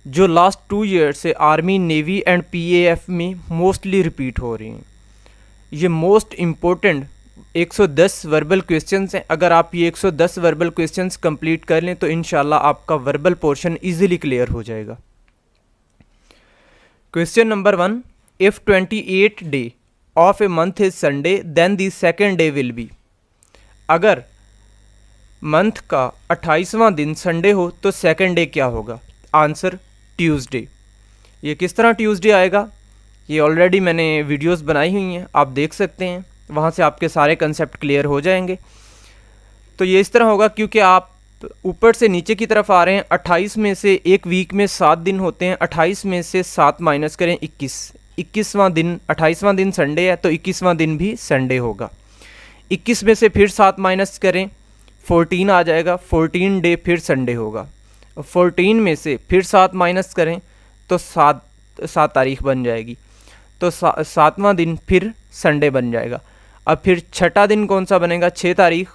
जो last 2 year से army, navy and PAF में मोस्टली रिपीट हो रही हैं। ये मोस्ट इम्पोर्टेंट 110 वर्बल क्वेश्चंस हैं। अगर आप ये 110 वर्बल क्वेश्चंस कंप्लीट कर लें तो इंशाल्लाह आपका वर्बल पोर्शन इजीली क्लियर हो जाएगा। Question number 1, if 28 day of a month is Sunday then the second day will be. अगर मंथ का 28वां दिन संडे हो तो सेकेंड डे क्या होगा? Answer Tuesday. ये किस तरह ट्यूसडे आएगा? ये ऑलरेडी मैंने वीडियोस बनाई हुई हैं, आप देख सकते हैं, वहाँ से आपके सारे कंसेप्ट क्लियर हो जाएंगे। तो ये इस तरह होगा, क्योंकि आप ऊपर से नीचे की तरफ आ रहे हैं। 28 में से एक वीक में 7 दिन होते हैं, 28 में से 7 माइनस करें 21वां दिन, 28वां दिन संडे है तो 21वां दिन भी संडे होगा। 21 में से फिर 7 माइनस करें 14 आ जाएगा, 14 डे फिर संडे होगा। 14 में से फिर 7 माइनस करें तो 7 तारीख बन जाएगी, तो 7वां दिन फिर संडे बन जाएगा। अब फिर छठा दिन कौन सा बनेगा? 6 तारीख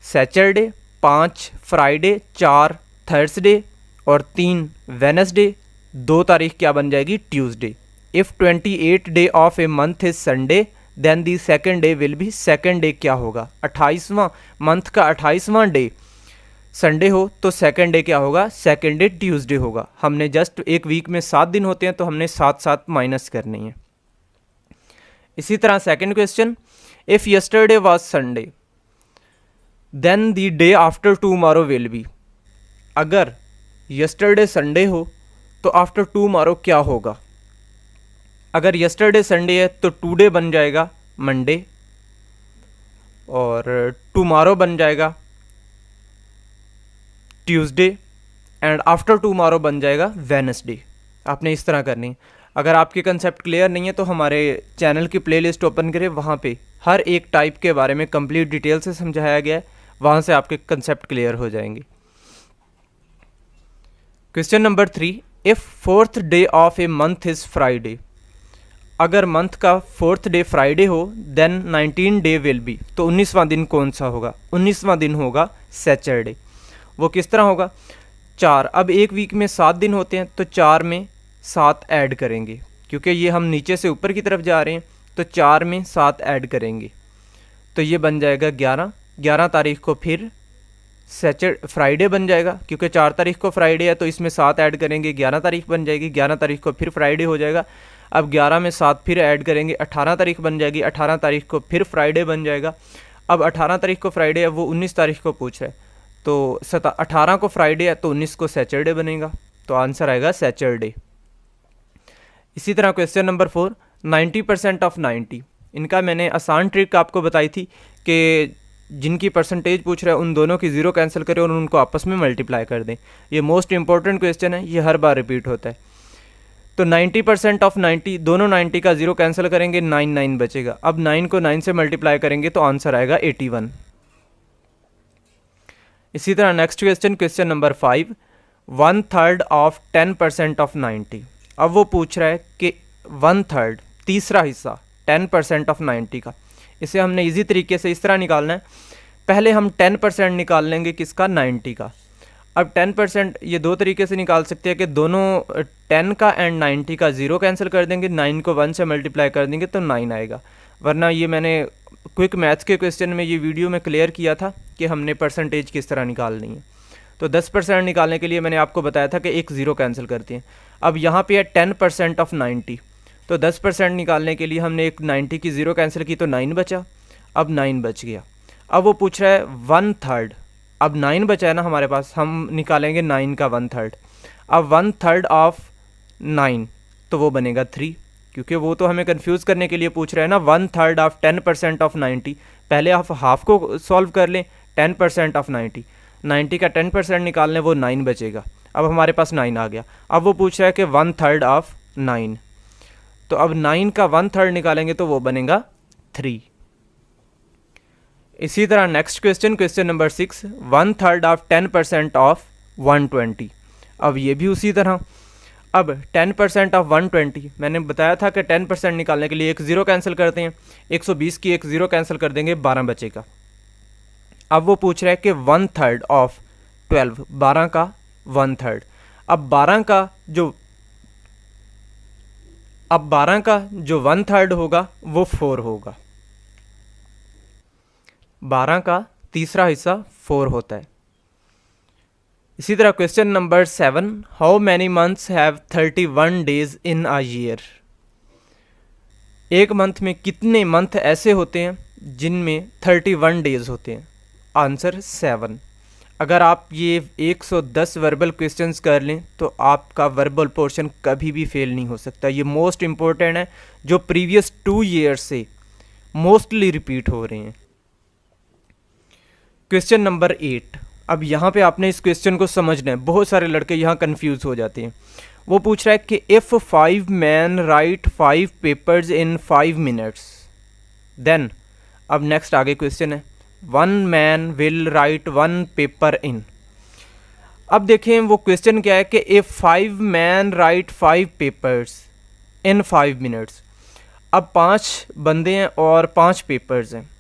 सैटरडे, 5 फ्राइडे, 4 थर्सडे और 3 वेनसडे, 2 तारीख क्या बन जाएगी? Tuesday. If 28 day of a month is Sunday then the second day will be. Second day क्या होगा? 28वां मंथ का 28वां डे संडे हो तो सेकेंड डे क्या होगा? सेकेंड डे ट्यूसडे होगा। हमने जस्ट एक वीक में 7 दिन होते हैं तो हमने 7 माइनस करनी है। इसी तरह second question, if yesterday was Sunday then the day after tomorrow will be. अगर यस्टरडे संडे हो तो आफ्टर टूमारो क्या होगा? अगर यस्टरडे संडे है तो टुडे बन जाएगा मंडे और टुमारो बन जाएगा ट्यूसडे एंड आफ्टर टुमारो बन जाएगा वेनसडे। आपने इस तरह करनी है। अगर आपके कंसेप्ट क्लियर नहीं है तो हमारे चैनल की प्लेलिस्ट ओपन करें, वहाँ पे हर एक टाइप के बारे में कंप्लीट डिटेल से समझाया गया है, वहाँ से आपके कंसेप्ट क्लियर हो जाएंगे। Question number 3, if 4th day of a month is Friday. अगर मंथ का 4th डे फ्राइडे हो देन 19 डे विल बी। तो 19वां दिन कौन सा होगा? 19वां दिन होगा सैटरडे। वो किस तरह होगा? 4, अब एक वीक में 7 दिन होते हैं तो 4 में 7 ऐड करेंगे, क्योंकि ये हम नीचे से ऊपर की तरफ जा रहे हैं तो 4 में 7 ऐड करेंगे तो ये बन जाएगा 11। 11 तारीख को फिर फ्राइडे बन जाएगा, क्योंकि 4 तारीख को फ्राइडे है तो इसमें 7 ऐड करेंगे, 11 तारीख बन जाएगी। 11 तारीख को फिर फ्राइडे हो जाएगा। अब 11 में 7 फिर ऐड करेंगे, 18 तारीख बन जाएगी। 18 तारीख को फिर फ्राइडे बन जाएगा। अब 18 तारीख को फ्राइडे है, वो 19 तारीख को पूछ रहा है तो 18 को फ्राइडे है तो 19 को सैटरडे बनेगा, तो आंसर आएगा सैटरडे। इसी तरह क्वेश्चन नंबर 4, 90% ऑफ 90। इनका मैंने आसान ट्रिक आपको बताई थी कि जिनकी परसेंटेज पूछ रहा है उन दोनों की ज़ीरो कैंसिल करें और उनको आपस में मल्टीप्लाई कर दें। ये मोस्ट इंपॉर्टेंट क्वेश्चन है, ये हर बार रिपीट होता है। तो 90% ऑफ 90, दोनों 90 का ज़ीरो कैंसिल करेंगे, 9 बचेगा। अब 9 को 9 से मल्टीप्लाई करेंगे तो आंसर आएगा 81। इसी तरह next question, question number 5, 1/3 of 10% of 90। अब वो पूछ रहा है कि 1/3 तीसरा हिस्सा 10% ऑफ 90 का। इसे हमने इजी तरीके से इस तरह निकालना है। पहले हम 10% निकाल लेंगे किसका? 90 का। अब 10% ये दो तरीके से निकाल सकते हैं कि दोनों 10 का एंड 90 का ज़ीरो कैंसिल कर देंगे, 9 को 1 से मल्टीप्लाई कर देंगे तो 9 आएगा। वरना ये मैंने क्विक मैथ्स के क्वेश्चन में ये वीडियो में क्लियर किया था कि हमने परसेंटेज किस तरह निकालनी है। तो 10% निकालने के लिए मैंने आपको बताया था कि एक ज़ीरो कैंसिल करते हैं। अब यहाँ पे है 10% ऑफ 90, तो 10% निकालने के लिए हमने एक 90 की ज़ीरो कैंसिल की तो 9 बचा। अब 9 बच गया। अब वो पूछ रहा है 1/3। अब 9 बचा है ना हमारे पास, हम निकालेंगे 9 का 1/3। अब 1/3 ऑफ 9 तो वो बनेगा 3, क्योंकि वो तो हमें कंफ्यूज करने के लिए पूछ रहा है ना। 1/3 ऑफ 10% ऑफ 90, पहले आप हाफ को सॉल्व कर लें। 10% ऑफ 90 का 10% निकालने, वो 9 बचेगा। अब हमारे पास 9 आ गया। अब वो पूछ रहा है कि 1/3 ऑफ 9, तो अब 9 का 1/3 निकालेंगे तो वो बनेगा 3। इसी तरह next question, question number 6, 1/3 of 10% of 120। अब ये भी उसी तरह। अब 10% ऑफ 120, मैंने बताया था कि 10% निकालने के लिए एक ज़ीरो कैंसिल करते हैं। 120 की एक ज़ीरो कैंसिल कर देंगे, 12 बचेगा। अब वो पूछ रहा है कि 1/3 ऑफ 12, 12 का 1/3। अब 12 का जो 1/3 होगा वो 4 होगा। 12 का तीसरा हिस्सा 4 होता है। इसी तरह question number 7, how many months have 31 days in a year. एक मंथ में कितने मंथ ऐसे होते हैं जिनमें 31 डेज होते हैं? आंसर 7। अगर आप ये 110 वर्बल क्वेश्चंस कर लें तो आपका वर्बल पोर्शन कभी भी फेल नहीं हो सकता। ये मोस्ट इम्पोर्टेंट है, जो प्रीवियस 2 ईयर से मोस्टली रिपीट हो रहे हैं। क्वेश्चन नंबर 8, अब यहाँ पे आपने इस क्वेश्चन को समझना है, बहुत सारे लड़के यहाँ कंफ्यूज हो जाते हैं। वो पूछ रहा है कि if 5 man write 5 papers in 5 minutes then, अब नेक्स्ट आगे क्वेश्चन है 1 man will write 1 paper in. अब देखें वो क्वेश्चन क्या है कि if 5 man write 5 papers in 5 minutes. अब 5 बंदे हैं और 5 पेपर्स हैं।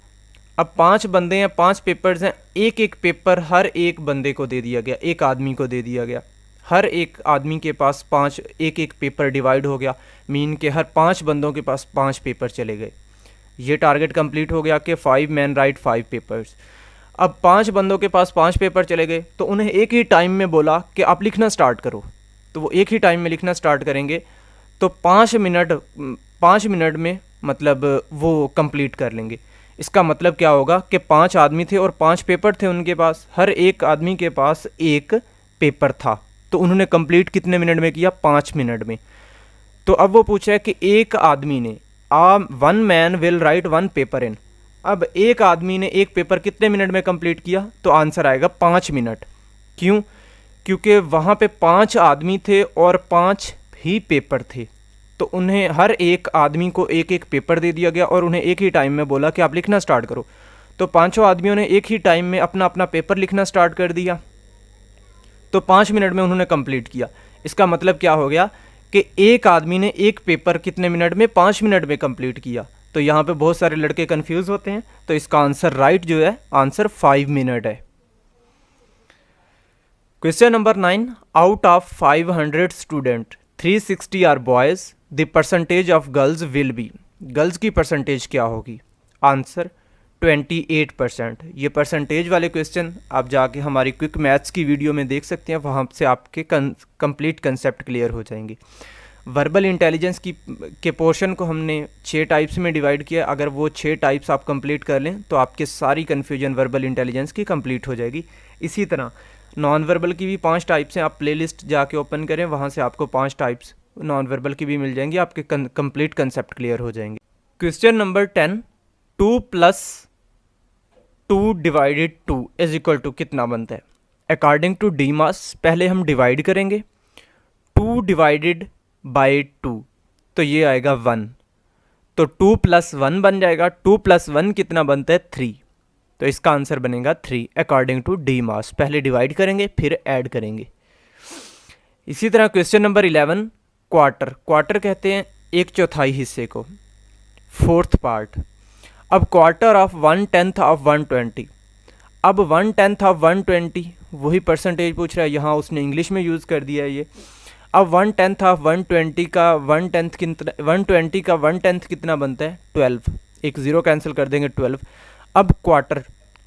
अब 5 बंदे हैं, 5 पेपर्स हैं, एक एक पेपर हर एक बंदे को दे दिया गया, एक आदमी को दे दिया गया। हर एक आदमी के पास 5 एक एक पेपर डिवाइड हो गया, मीन के हर 5 बंदों के पास 5 पेपर चले गए। ये टारगेट कंप्लीट हो गया कि 5 मैन राइट 5 पेपर्स। अब 5 बंदों के पास 5 पेपर चले गए तो उन्हें एक ही टाइम में बोला कि आप लिखना स्टार्ट करो, तो वो एक ही टाइम में लिखना स्टार्ट करेंगे। तो 5 मिनट में मतलब वो कंप्लीट कर लेंगे। इसका मतलब क्या होगा कि 5 आदमी थे और 5 पेपर थे उनके पास, हर एक आदमी के पास एक पेपर था, तो उन्होंने कंप्लीट कितने मिनट में किया? 5 मिनट में। तो अब वो पूछ रहा है कि एक आदमी ने 1 man will write 1 paper in. अब एक आदमी ने एक पेपर कितने मिनट में कंप्लीट किया? तो आंसर आएगा 5 मिनट। क्यों? क्योंकि वहाँ पे 5 आदमी थे और 5 ही पेपर थे, तो उन्हें हर एक आदमी को एक एक पेपर दे दिया गया और उन्हें एक ही टाइम में बोला कि आप लिखना स्टार्ट करो। तो 5 आदमियों ने एक ही टाइम में अपना अपना पेपर लिखना स्टार्ट कर दिया, तो 5 मिनट में उन्होंने कंप्लीट किया। इसका मतलब क्या हो गया कि एक आदमी ने एक पेपर कितने मिनट में? 5 मिनट में कंप्लीट किया। तो यहाँ पे बहुत सारे लड़के कंफ्यूज होते हैं, तो इसका आंसर राइट जो है आंसर 5 मिनट है। Question number 9, out of 500 student 360 are boys, the percentage of girls will be. Girls की परसेंटेज क्या होगी? आंसर 28%। ये परसेंटेज वाले क्वेश्चन आप जाके हमारी क्विक मैथ्स की वीडियो में देख सकते हैं, वहाँ से आपके कंप्लीट कंसेप्ट क्लियर हो जाएंगे। वर्बल इंटेलिजेंस के पोर्शन को हमने 6 टाइप्स में डिवाइड किया। अगर वो 6 टाइप्स आप कंप्लीट कर लें तो आपके सारी कन्फ्यूजन वर्बल इंटेलिजेंस की कंप्लीट हो जाएगी। इसी तरह नॉन वर्बल की भी 5 टाइप्स हैं, आप प्लेलिस्ट जाके ओपन करें, वहाँ से आपको 5 टाइप्स नॉन वर्बल की भी मिल जाएंगी, आपके कंप्लीट कंसेप्ट क्लियर हो जाएंगे। Question number 10, 2 + 2 divided 2 is equal to कितना बनता है? अकॉर्डिंग टू डीमास पहले हम डिवाइड करेंगे, 2 डिवाइडेड बाई 2 तो ये आएगा 1, तो 2 + 1 बन जाएगा। 2 + 1 कितना बनता है? 3, तो इसका आंसर बनेगा 3 अकॉर्डिंग टू डीमास। पहले डिवाइड करेंगे फिर ऐड करेंगे। इसी तरह क्वेश्चन नंबर 11, क्वार्टर कहते हैं 1/4 हिस्से को, 4th पार्ट। अब क्वार्टर ऑफ 1/10 ऑफ 120। अब 1/10 ऑफ 120 वही परसेंटेज पूछ रहा है, यहाँ उसने इंग्लिश में यूज़ कर दिया है ये। अब 1/10 ऑफ 120 का 1/10 कितना, 120 का 1/10 कितना बनता है? 12, एक ज़ीरो कैंसिल कर देंगे 12। अब क्वार्टर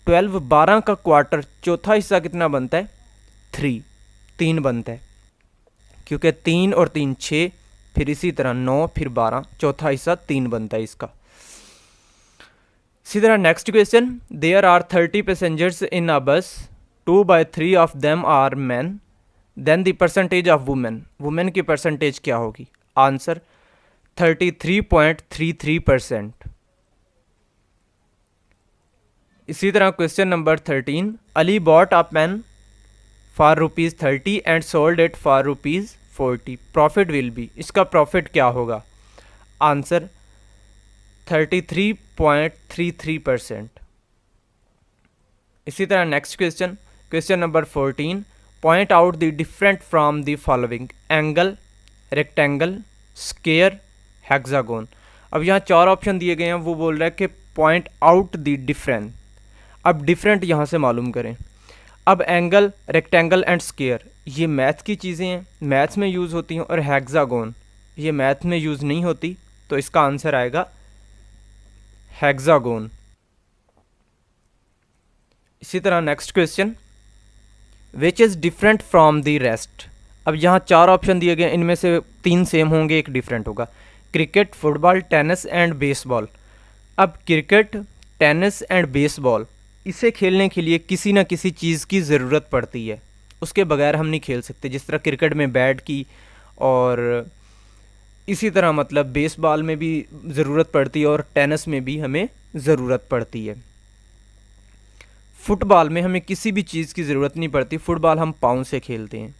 12, 12 का क्वार्टर चौथा हिस्सा कितना बनता है? 3 बनता है, क्योंकि 3 और 3 6, फिर इसी तरह 9, फिर 12, चौथा हिस्सा 3 बनता है इसका। इसी तरह next question, there are 30 passengers in a bus, 2/3 of them are man, then the percentage of women की परसेंटेज क्या होगी? आंसर 33.33%। इसी तरह question number 13, Ali bought a pen for ₹30 and sold it for ₹40, profit will be. इसका profit क्या होगा? Answer 33.33%। इसी तरह next question number 14, point out the different from the following, angle, rectangle, square, hexagon. अब यहाँ 4 ऑप्शन दिए गए हैं, वो बोल रहा है कि पॉइंट आउट द डिफरेंट। अब डिफरेंट यहाँ से मालूम करें। अब एंगल, रेक्टेंगल एंड स्क्वायर, ये मैथ की चीज़ें हैं, मैथ्स में यूज़ होती हैं, और हेक्सागोन ये मैथ में यूज़ नहीं होती, तो इसका आंसर आएगा हेक्सागोन। इसी तरह next question, which is different from the rest. अब यहाँ 4 ऑप्शन दिए गए, इनमें से 3 सेम होंगे, एक डिफरेंट होगा। Cricket, football, tennis and baseball. अब क्रिकेट, टेनिस एंड बेसबॉल, इसे खेलने के लिए किसी न किसी चीज़ की ज़रूरत पड़ती है, उसके बगैर हम नहीं खेल सकते। जिस तरह क्रिकेट में बैट की, और इसी तरह मतलब बेसबॉल में भी ज़रूरत पड़ती है, और टेनिस में भी हमें ज़रूरत पड़ती है। फुटबॉल में हमें किसी भी चीज़ की ज़रूरत नहीं पड़ती, फुटबॉल हम पाँव से खेलते हैं।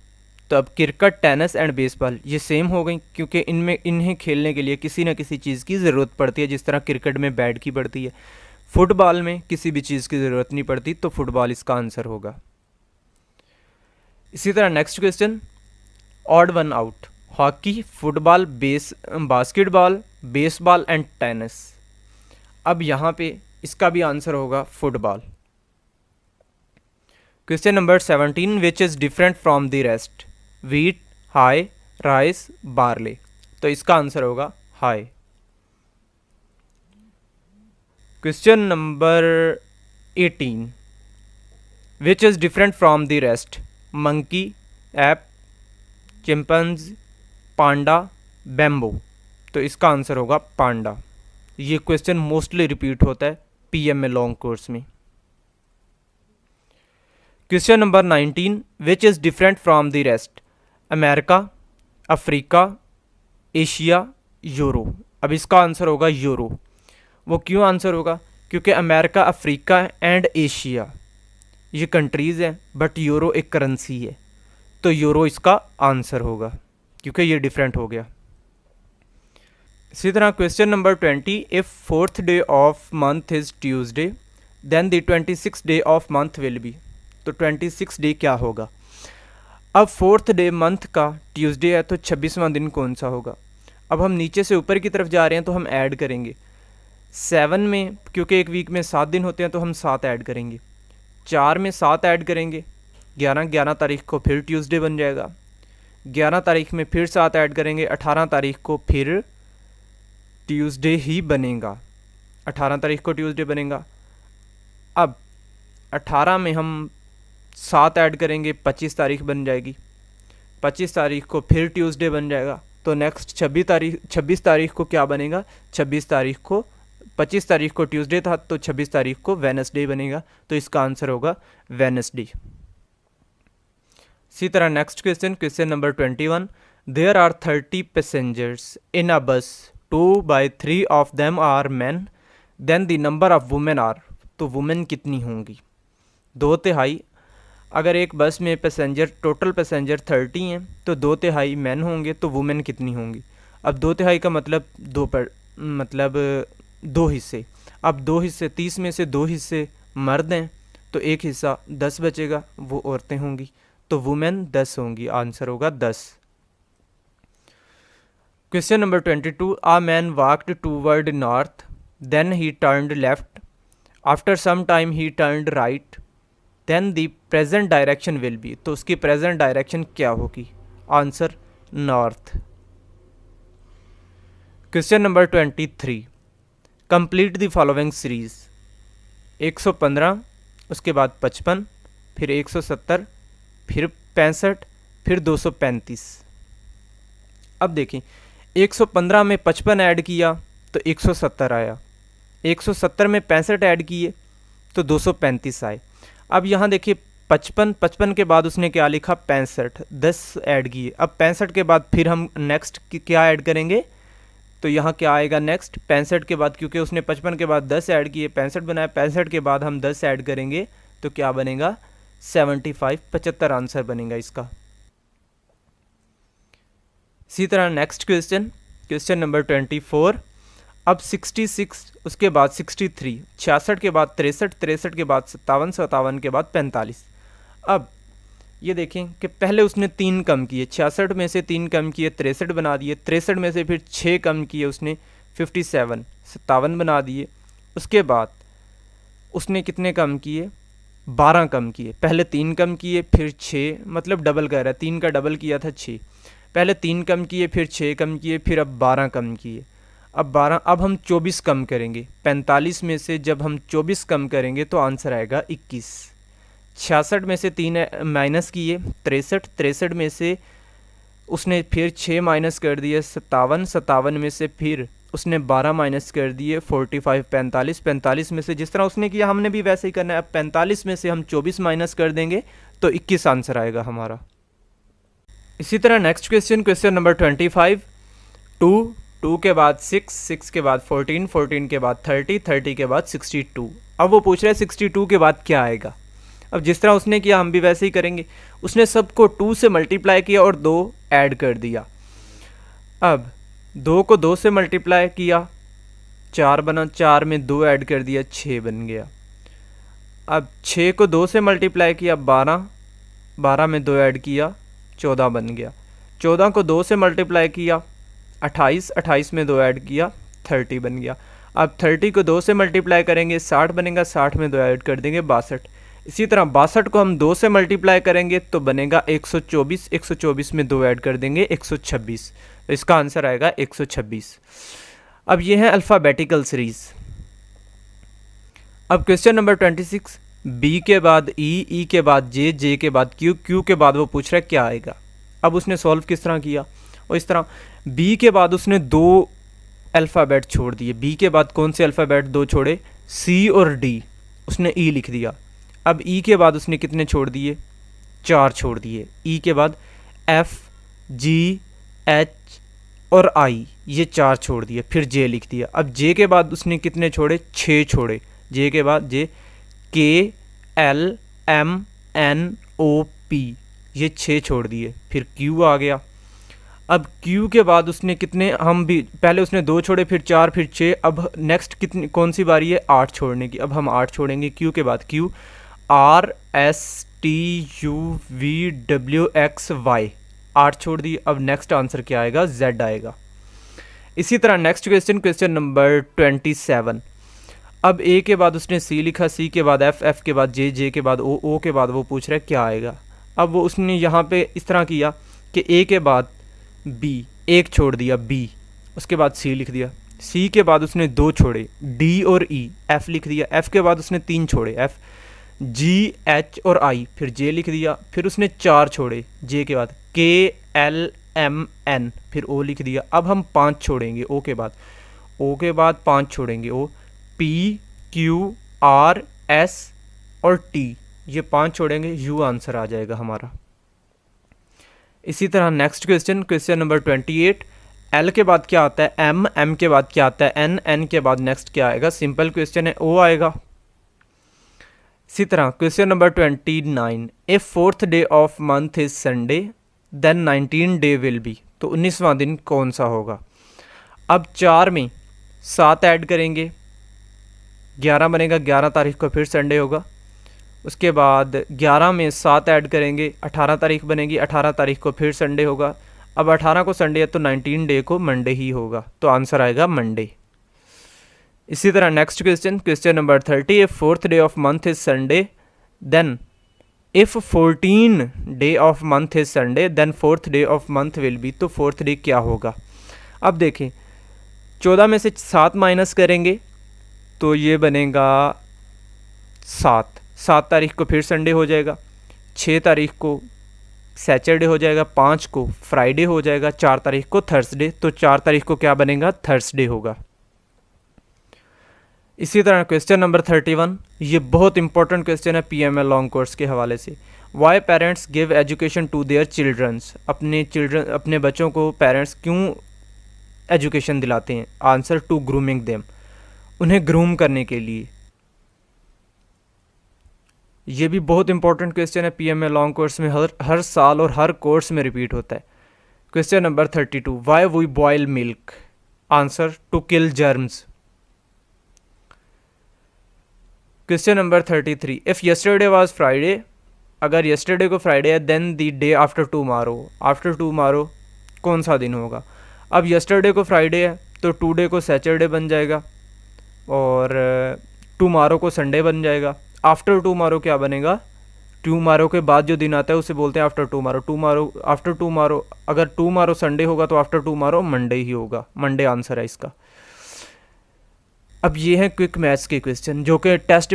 तो अब क्रिकेट, टेनिस एंड बेसबॉल ये सेम हो गई, क्योंकि इन्हें खेलने के लिए किसी न किसी चीज़ की ज़रूरत पड़ती है। जिस तरह क्रिकेट में बैट की पड़ती है, फुटबॉल में किसी भी चीज़ की ज़रूरत नहीं पड़ती, तो फुटबॉल इसका आंसर होगा। इसी तरह next question, odd one out. Hockey, football, basketball, baseball and tennis. अब यहाँ पे इसका भी आंसर होगा football. Question number 17, which is different from the rest. Wheat, high, rice, barley. तो इसका आंसर होगा high. Question number 18, which is different from the rest. Monkey, app, chimpanzee, Panda, bamboo. तो इसका आंसर होगा पांडा। ये क्वेश्चन मोस्टली रिपीट होता है PM में, लॉन्ग कोर्स में। Question number 19, which is different from the rest. America, Africa, Asia, euro. अब इसका आंसर होगा यूरो। वो क्यों आंसर होगा? क्योंकि अमेरिका, अफ्रीका एंड एशिया ये कंट्रीज़ हैं, बट यूरो एक करेंसी है, तो यूरो इसका आंसर होगा, क्योंकि ये डिफरेंट हो गया। इसी तरह question number 20, if 4th day of month is Tuesday then the 26th day of month will be. तो 26 डे क्या होगा? अब 4th डे मंथ का ट्यूसडे है, तो 26वां दिन कौन सा होगा? अब हम नीचे से ऊपर की तरफ जा रहे हैं, तो हम ऐड करेंगे 7 में, क्योंकि एक वीक में 7 दिन होते हैं, तो हम 7 ऐड करेंगे। 4 में 7 ऐड करेंगे, 11 तारीख को फिर ट्यूसडे बन जाएगा। 11 तारीख में फिर 7 ऐड करेंगे, 18 तारीख को फिर ट्यूसडे ही बनेगा। 18 तारीख को ट्यूसडे बनेगा। अब 18 में हम 7 ऐड करेंगे, 25 तारीख बन जाएगी। 25 तारीख को फिर ट्यूसडे बन जाएगा। तो नेक्स्ट 26 तारीख को क्या बनेगा? 26 तारीख को 25 तारीख को ट्यूसडे था, तो 26 तारीख को वेडनेसडे बनेगा। तो इसका आंसर होगा वेडनेसडे। इसी तरह next question, question number 21, there are 30 passengers in a bus, 2 by 3 of them are man, then the number of women are. तो वुमेन कितनी होंगी? 2/3। अगर एक बस में पैसेंजर, टोटल पैसेंजर 30 हैं, तो 2/3 मैन होंगे, तो वुमेन कितनी होंगी? अब 2/3 का मतलब दो हिस्से। अब 2 हिस्से, 30 में से 2 हिस्से मर्द हैं, तो एक हिस्सा 10 बचेगा, वो औरतें होंगी, तो वुमेन 10 होंगी। आंसर होगा 10। Question number 22, a man walked toward north then he turned left, after some time he turned right, then the present direction will be. तो उसकी प्रेजेंट डायरेक्शन क्या होगी? Answer north. Question number 23, complete the following series. 115, उसके बाद 55, फिर 170, फिर 65, फिर 235। अब देखें, 115 में 55 ऐड किया तो 170 आया, 170 में 65 ऐड किए तो 235 आए। अब यहाँ देखिए 55 के बाद उसने क्या लिखा? 65, 10 ऐड किए। अब 65 के बाद फिर हम नेक्स्ट क्या ऐड करेंगे? तो यहाँ क्या आएगा नेक्स्ट? 65 के बाद, क्योंकि उसने 55 के बाद 10 ऐड किए, 65 बनाया, 65 के बाद हम 10 ऐड करेंगे तो क्या बनेगा? 75, 75 आंसर बनेगा इसका। इसी तरह नेक्स्ट क्वेश्चन, क्वेश्चन नंबर 24, अब 66, उसके बाद 63, 66 के बाद 63, 63 के बाद 57, 57 के बाद 45। अब ये देखें कि पहले उसने 3 कम किए, 66 में से 3 कम किए, 63 बना दिए, 63 में से फिर 6 कम किए उसने, 57 बना दिए। उसके बाद उसने कितने कम किए? 12 कम किए, पहले 3 कम किए फिर 6, मतलब डबल कर रहा है, 3 का डबल किया था 6, पहले 3 कम किए फिर 6 कम किए फिर अब 12 कम किए, अब 12, अब हम 24 कम करेंगे, 45 में से जब हम 24 कम करेंगे तो आंसर आएगा 21। 66 में से 3 माइनस किए 63, 63 में से उसने फिर 6 माइनस कर दिए 57, 57 में से फिर उसने 12 माइनस कर दिए 45, 45, 45 में से जिस तरह उसने किया हमने भी वैसे ही करना है। अब 45 में से हम 24 माइनस कर देंगे तो 21 आंसर आएगा हमारा। इसी तरह नेक्स्ट क्वेश्चन, क्वेश्चन नंबर 25, 2, 2 के बाद 6, 6 के बाद 14, 14 के बाद 30, 30 के बाद 62। अब वो पूछ रहे हैं 62 के बाद क्या आएगा। अब जिस तरह उसने किया हम भी वैसे ही करेंगे। उसने सबको 2 से मल्टीप्लाई किया और 2 ऐड कर दिया। अब 2 को 2 से मल्टीप्लाई किया 4 बना, 4 में 2 ऐड कर दिया 6 बन गया। अब 6 को 2 से मल्टीप्लाई किया 12, 12 में 2 ऐड किया 14 बन गया। 14 को 2 से मल्टीप्लाई किया 28, 28 में 2 ऐड किया 30 बन गया। अब 30 को 2 से मल्टीप्लाई करेंगे 60 बनेगा, 60 में 2 ऐड कर देंगे 62। इसी तरह 62 को हम 2 से मल्टीप्लाई करेंगे तो बनेगा 124, 124 में 2 ऐड कर देंगे 126, तो इसका आंसर आएगा 126। अब ये है अल्फ़ाबेटिकल सीरीज़। अब क्वेश्चन नंबर 26, बी के बाद ई के बाद जे के बाद क्यू के बाद वो पूछ रहा है क्या आएगा। अब उसने सॉल्व किस तरह किया, और इस तरह बी के बाद उसने 2 अल्फ़ाबेट छोड़ दिए। बी के बाद कौन से अल्फ़ाबेट 2 छोड़े, सी और डी, उसने ई लिख दिया। अब ई के बाद उसने कितने छोड़ दिए, 4 छोड़ दिए। ई के बाद एफ, जी, एच और आई, ये 4 छोड़ दिए, फिर जे लिख दिया। अब जे के बाद उसने कितने छोड़े, 6 छोड़े। जे के बाद जे, के, एल, एम, एन, ओ, पी, ये 6 छोड़ दिए, फिर क्यू आ गया। अब क्यू के बाद उसने कितने, हम भी पहले उसने 2 छोड़े फिर 4 फिर 6, अब नेक्स्ट कितनी कौन सी बारी है, 8 छोड़ने की। अब हम 8 छोड़ेंगे क्यू के बाद। Q, R, S, T, U, V, W, X, Y, 8 छोड़ दी। अब नेक्स्ट आंसर क्या आएगा, जेड आएगा। इसी तरह नेक्स्ट क्वेश्चन, क्वेश्चन नंबर 27। अब ए के बाद उसने सी लिखा, सी के बाद एफ, एफ के बाद जे, जे के बाद ओ, ओ के बाद वो पूछ रहा है क्या आएगा। अब वो उसने यहाँ पे इस तरह किया कि ए के बाद बी, एक छोड़ दिया बी, उसके बाद सी लिख दिया। सी के बाद उसने 2 छोड़े, डी और ई, एफ लिख दिया। एफ के बाद उसने 3 छोड़े, एफ, जी, एच और आई, फिर जे लिख दिया। फिर उसने 4 छोड़े, जे के बाद के, एल, एम, एन, फिर ओ लिख दिया। अब हम 5 छोड़ेंगे ओ के बाद, ओ के बाद 5 छोड़ेंगे, ओ, पी, क्यू, आर, एस और टी, ये 5 छोड़ेंगे, यू आंसर आ जाएगा हमारा। इसी तरह next question, question number 28। L के बाद क्या आता है, एम, एम के बाद क्या आता है, एन, एन के बाद नेक्स्ट क्या आएगा, सिंपल क्वेश्चन है, ओ आएगा। इसी तरह question number 29, if 4th day of month is Sunday then 19 day will be, तो 19वां दिन कौन सा होगा। अब 4 में 7 ऐड करेंगे 11 बनेगा, 11 तारीख को फिर संडे होगा। उसके बाद 11 में 7 ऐड करेंगे 18 तारीख बनेगी, 18 तारीख को फिर संडे होगा। अब 18 को संडे है तो 19 डे को मंडे ही होगा, तो आंसर आएगा मंडे। इसी तरह next question, question number 30, if 4th day of month is Sunday then if 14 day of month is Sunday then 4th day of month will be, तो 4th डे क्या होगा। अब देखें 14 में से 7 माइनस करेंगे तो ये बनेगा 7, 7 तारीख को फिर संडे हो जाएगा, 6 तारीख को सैटरडे हो जाएगा, 5 को फ्राइडे हो जाएगा, 4 तारीख को थर्सडे, तो 4 तारीख को क्या बनेगा, थर्सडे होगा। इसी तरह क्वेश्चन नंबर 31, ये बहुत इंपॉर्टेंट क्वेश्चन है पीएमएल लॉन्ग कोर्स के हवाले से। Why parents give education to their childrens, अपने बच्चों को पेरेंट्स क्यों एजुकेशन दिलाते हैं, आंसर टू ग्रूमिंग देम, उन्हें ग्रूम करने के लिए। ये भी बहुत इंपॉर्टेंट क्वेश्चन है पीएमएल लॉन्ग कोर्स में, हर साल और हर कोर्स में रिपीट होता है। Question number 32, why we boil milk, answer to kill germs. Question number 33, if yesterday was Friday, अगर यस्टरडे को फ्राइडे है then the day after tomorrow कौन सा दिन होगा। अब यस्टरडे को फ्राइडे है तो टुडे को सैटरडे बन जाएगा और टुमारो को संडे बन जाएगा। आफ्टर टुमारो क्या बनेगा, टुमारो के बाद जो दिन आता है उसे बोलते हैं after tomorrow. Tomorrow, after tomorrow, अगर टुमारो संडे होगा तो आफ्टर टुमारो मंडे ही होगा, मंडे आंसर है इसका। अब ये हैं क्विक मैथ्स के क्वेश्चन जो कि टेस्ट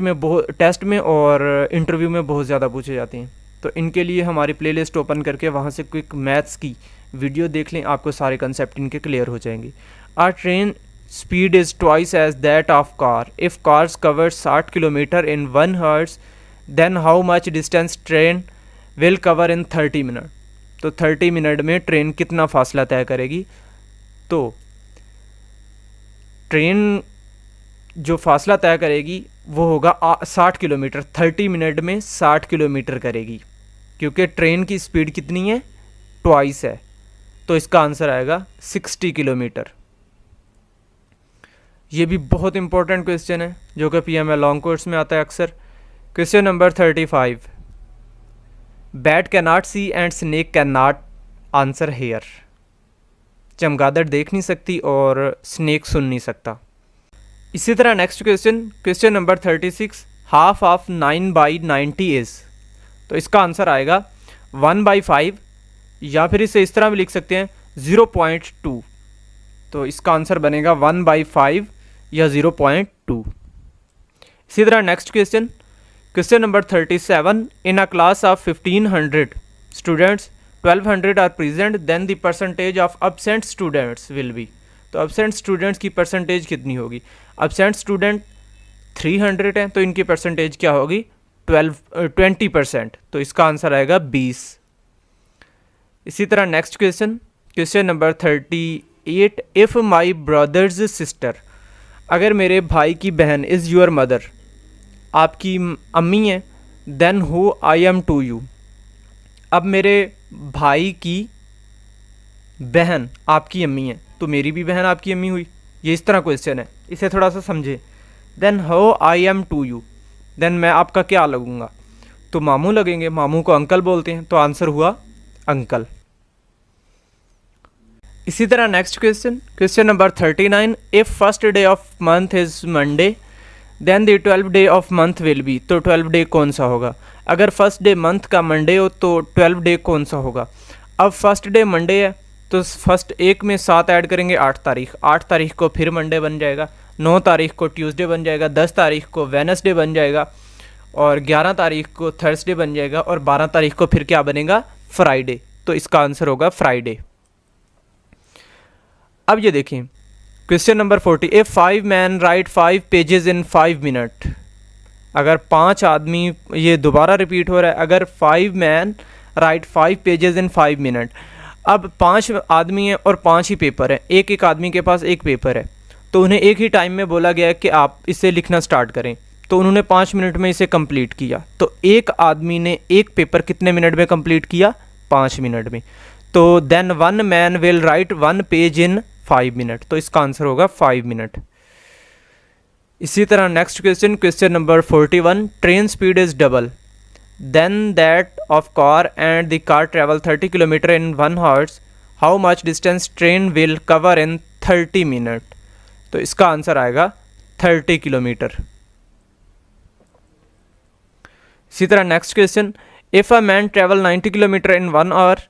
में और इंटरव्यू में बहुत ज़्यादा पूछे जाते हैं। तो इनके लिए हमारी प्लेलिस्ट ओपन करके वहाँ से क्विक मैथ्स की वीडियो देख लें, आपको सारे कंसेप्ट इनके क्लियर हो जाएंगे। Are train speed is twice as that of car if cars cover 60 kilometre in 1 hours then how much distance train will cover in 30 minute. तो 30 मिनट में ट्रेन कितना फासला तय करेगी। तो ट्रेन जो फासला तय करेगी वो होगा 60 किलोमीटर। 30 मिनट में 60 किलोमीटर करेगी, क्योंकि ट्रेन की स्पीड कितनी है, ट्वाइस है। तो इसका आंसर आएगा 60 किलोमीटर। ये भी बहुत इंपॉर्टेंट क्वेश्चन है जो कि पीएमएल लॉन्ग कोर्स में आता है अक्सर। Question number 35, bat can not see and snake can not answer hear. चमगादड़ देख नहीं सकती और स्नेक सुन नहीं सकता। इसी तरह next question, question number 36, half of 9/90 is. तो इसका आंसर आएगा 1/5, या फिर इसे इस तरह भी लिख सकते हैं 0.2। तो इसका आंसर बनेगा 1/5 या 0.2। इसी तरह next question, question number 37, in a class of 1500 students 1200 are present then the percentage of absent students will be. तो एब्सेंट स्टूडेंट्स की परसेंटेज कितनी होगी। एब्सेंट स्टूडेंट 300 हैं तो इनकी परसेंटेज क्या होगी, 20%। तो इसका आंसर आएगा 20। इसी तरह next question, question number 38, if my brothers sister, अगर मेरे भाई की बहन इज़ योर मदर, आपकी अम्मी है, then who I am to you. अब मेरे भाई की बहन आपकी अम्मी है तो मेरी भी बहन आपकी अम्मी हुई। ये इस तरह क्वेश्चन है, इसे थोड़ा सा समझे। Then how I am to you, then मैं आपका क्या लगूंगा, तो मामू लगेंगे, मामू को अंकल बोलते हैं, तो आंसर हुआ अंकल। इसी तरह next question, question number 39, if first day of month is Monday then the 12th day of month will be. तो 12th डे कौन सा होगा। अगर फर्स्ट डे मंथ का मंडे हो तो 12th डे कौन सा होगा। अब फर्स्ट डे मंडे है तो फर्स्ट एक में 7 ऐड करेंगे 8 तारीख, 8 तारीख को फिर मंडे बन जाएगा, 9 तारीख को ट्यूसडे बन जाएगा, 10 तारीख को वेडनेसडे बन जाएगा, और 11 तारीख को थर्सडे बन जाएगा, और 12 तारीख को फिर क्या बनेगा, फ्राइडे। तो इसका आंसर होगा फ्राइडे। अब ये देखें question number 40, A 5 man write 5 pages in 5 minute. अगर 5 आदमी, ये दोबारा रिपीट हो रहा है, अगर 5 man write 5 pages in 5 minute. अब 5 आदमी हैं और 5 ही पेपर है, एक एक आदमी के पास एक पेपर है, तो उन्हें एक ही टाइम में बोला गया है कि आप इसे लिखना स्टार्ट करें। तो उन्होंने 5 मिनट में इसे कंप्लीट किया। तो एक आदमी ने एक पेपर कितने मिनट में कंप्लीट किया, 5 मिनट में। तो then 1 man will write 1 page in 5 minute. तो इसका आंसर होगा 5 मिनट। इसी तरह next question, question number 41, train speed is double then that of car and the car travel 30 kilometre in 1 hours, how much distance train will cover in 30 minute. तो इसका answer आएगा 30 kilometre. इसी तरह next question, if a man travel 90 kilometre in 1 hour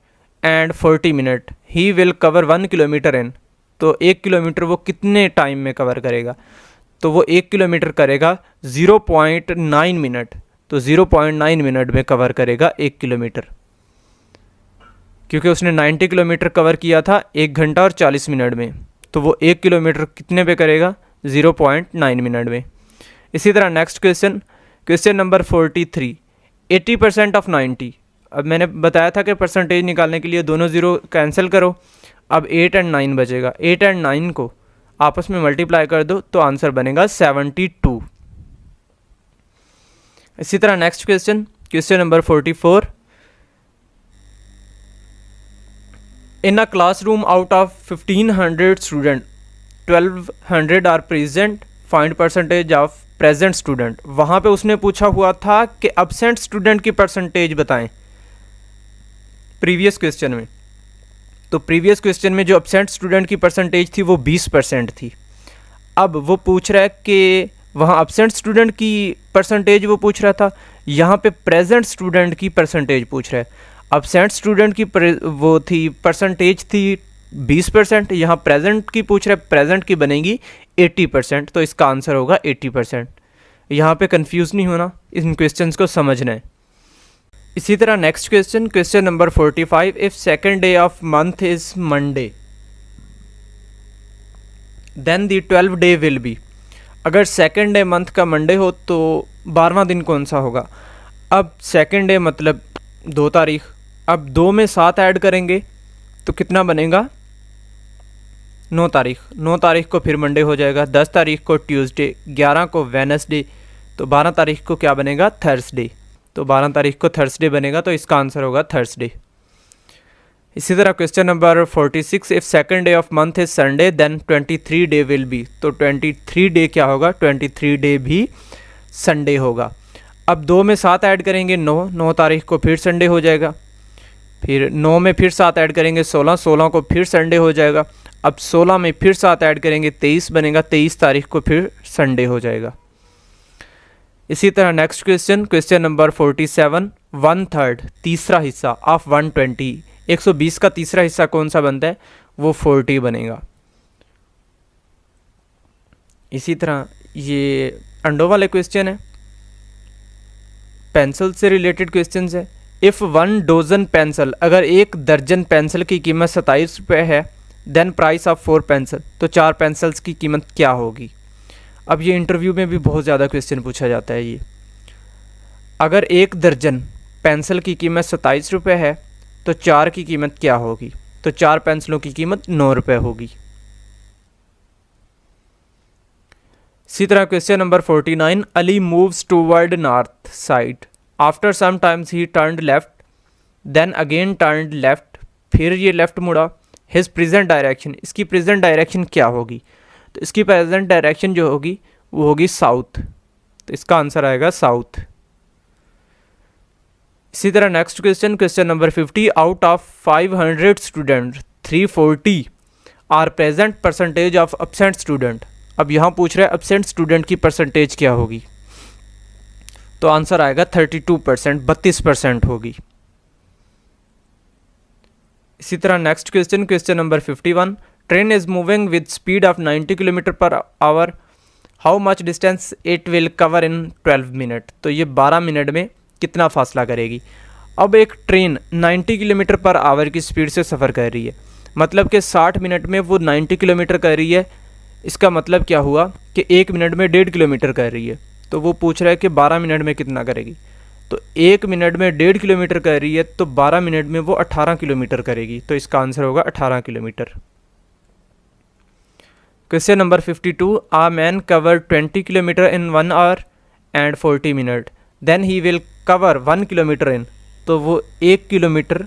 and 40 minute he will cover 1 kilometre in. तो 1 kilometre वो कितने time में cover करेगा, तो वो 1 किलोमीटर करेगा 0.9 मिनट। तो 0.9 मिनट में कवर करेगा 1 किलोमीटर, क्योंकि उसने 90 किलोमीटर कवर किया था 1 घंटा और 40 मिनट में, तो वो 1 किलोमीटर कितने पे करेगा, 0.9 मिनट में। इसी तरह next question, question number 43, 80% of 90। अब मैंने बताया था कि परसेंटेज निकालने के लिए दोनों ज़ीरो कैंसिल करो, अब 8 और 9 बचेगा। 8 और 9 को आपस में मल्टीप्लाई कर दो तो आंसर बनेगा 72। इसी तरह next question, question number 44, in a classroom out of 1500 student 1200 are present, find percentage of present student. वहाँ पे उसने पूछा हुआ था कि एब्सेंट स्टूडेंट की परसेंटेज बताएं प्रीवियस क्वेश्चन में। तो प्रीवियस क्वेश्चन में जो एब्सेंट स्टूडेंट की परसेंटेज थी वो 20% थी। अब वो पूछ रहा है कि वहाँ एब्सेंट स्टूडेंट की परसेंटेज वो पूछ रहा था, यहाँ पे प्रेजेंट स्टूडेंट की परसेंटेज पूछ रहा है। एब्सेंट स्टूडेंट की वो थी परसेंटेज थी 20%, यहाँ प्रेजेंट की पूछ रहा है, प्रेजेंट की बनेगी 80%, तो इसका आंसर होगा 80%। यहाँ पे कंफ्यूज नहीं होना, इन क्वेश्चंस को समझना है। इसी तरह next question, question number 45, if second day of month is Monday then the 12th day will be. अगर सेकेंड डे मंथ का मंडे हो तो 12वां दिन कौन सा होगा। अब सेकेंड डे मतलब 2 तारीख, अब 2 में 7 ऐड करेंगे तो कितना बनेगा 9 तारीख। 9 तारीख को फिर मंडे हो जाएगा, 10 तारीख को ट्यूसडे, 11 को वेडनेसडे, तो 12 तारीख को क्या बनेगा थर्सडे। तो 12 तारीख को थर्सडे बनेगा, तो इसका आंसर होगा थर्सडे। इसी तरह question number 46, if second day of month is Sunday then 23 day will be. तो 23 डे क्या होगा, 23 डे भी संडे होगा। अब 2 में 7 ऐड करेंगे 9 तारीख को फिर संडे हो जाएगा, फिर 9 में फिर 7 ऐड करेंगे 16 को फिर संडे हो जाएगा। अब 16 में फिर 7 ऐड करेंगे 23 बनेगा, 23 तारीख को फिर संडे हो जाएगा। इसी तरह नेक्स्ट क्वेश्चन, क्वेश्चन नंबर 47, 1/3 तीसरा हिस्सा ऑफ 120, 120 का तीसरा हिस्सा कौन सा बनता है, वो 40 बनेगा। इसी तरह ये अंडों वाले क्वेश्चन है, पेंसिल से रिलेटेड क्वेश्चन है। इफ़ 1 डोजन पेंसिल, अगर 1 दर्जन पेंसिल की कीमत 27 रुपये है देन प्राइस ऑफ 4 पेंसिल, तो 4 पेंसिल्स की कीमत क्या होगी। अब ये इंटरव्यू में भी बहुत ज़्यादा क्वेश्चन पूछा जाता है। ये अगर 1 दर्जन पेंसिल की कीमत 27 रुपये है तो 4 की कीमत क्या होगी, तो 4 पेंसिलों की कीमत 9 रुपये होगी। इसी तरह question number 49, Ali moves toward north side, after some times he turned left then again turned left, फिर ये लेफ्ट मुड़ा, हिज प्रेजेंट डायरेक्शन, इसकी प्रेजेंट डायरेक्शन क्या होगी, तो इसकी प्रेजेंट डायरेक्शन जो होगी वो होगी साउथ, तो इसका आंसर आएगा साउथ। इसी तरह next question, question number 50, out of 500 student 340 are present percentage of absent student. अब यहाँ पूछ रहे हैं एब्सेंट स्टूडेंट की परसेंटेज क्या होगी, तो आंसर आएगा 32%, 32% होगी। इसी तरह next question, question number 51, train is moving with speed of 90 kilometre per hour, how much distance it will cover in 12 minute. तो ये 12 मिनट में कितना फासला करेगी। अब एक ट्रेन 90 किलोमीटर पर आवर की स्पीड से सफ़र कर रही है, मतलब कि 60 मिनट में वो 90 किलोमीटर कर रही है। इसका मतलब क्या हुआ कि 1 मिनट में 1.5 किलोमीटर कर रही है, तो वो पूछ रहा है कि 12 मिनट में कितना करेगी। तो 1 मिनट में 1.5 किलोमीटर कर रही है, तो 12 मिनट में वो 18 किलोमीटर करेगी, तो इसका आंसर होगा 18 kilometre. Question number 52, a man cover 20 kilometre in 1 hour and 40 minute then he will cover 1 kilometre in, तो वो 1 किलोमीटर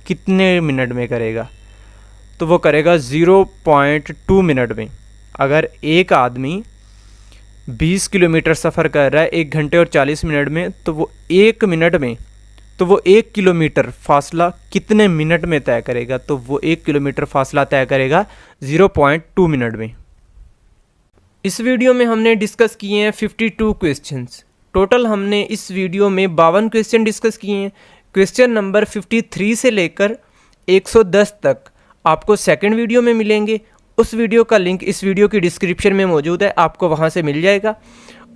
कितने मिनट में करेगा, तो वो करेगा 0.2 मिनट में। अगर एक आदमी 20 किलोमीटर सफ़र कर रहा है 1 घंटे और 40 मिनट में, तो वो 1 मिनट में, तो वो 1 किलोमीटर फासला कितने मिनट में तय करेगा, तो वो 1 किलोमीटर फासला तय करेगा 0.2 मिनट में। इस वीडियो में हमने डिस्कस किए हैं 52 क्वेश्चंस। टोटल हमने इस वीडियो में 52 क्वेश्चन डिस्कस किए हैं। क्वेश्चन नंबर 53 से लेकर 110 तक आपको सेकंड वीडियो में मिलेंगे। उस वीडियो का लिंक इस वीडियो की डिस्क्रिप्शन में मौजूद है, आपको वहां से मिल जाएगा।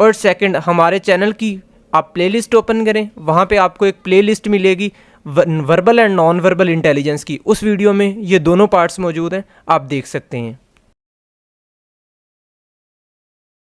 और सेकंड, हमारे चैनल की आप प्लेलिस्ट ओपन करें, वहां पे आपको एक प्लेलिस्ट मिलेगी verbal and non verbal intelligence की। उस वीडियो में ये दोनों पार्ट्स मौजूद हैं, आप देख सकते हैं।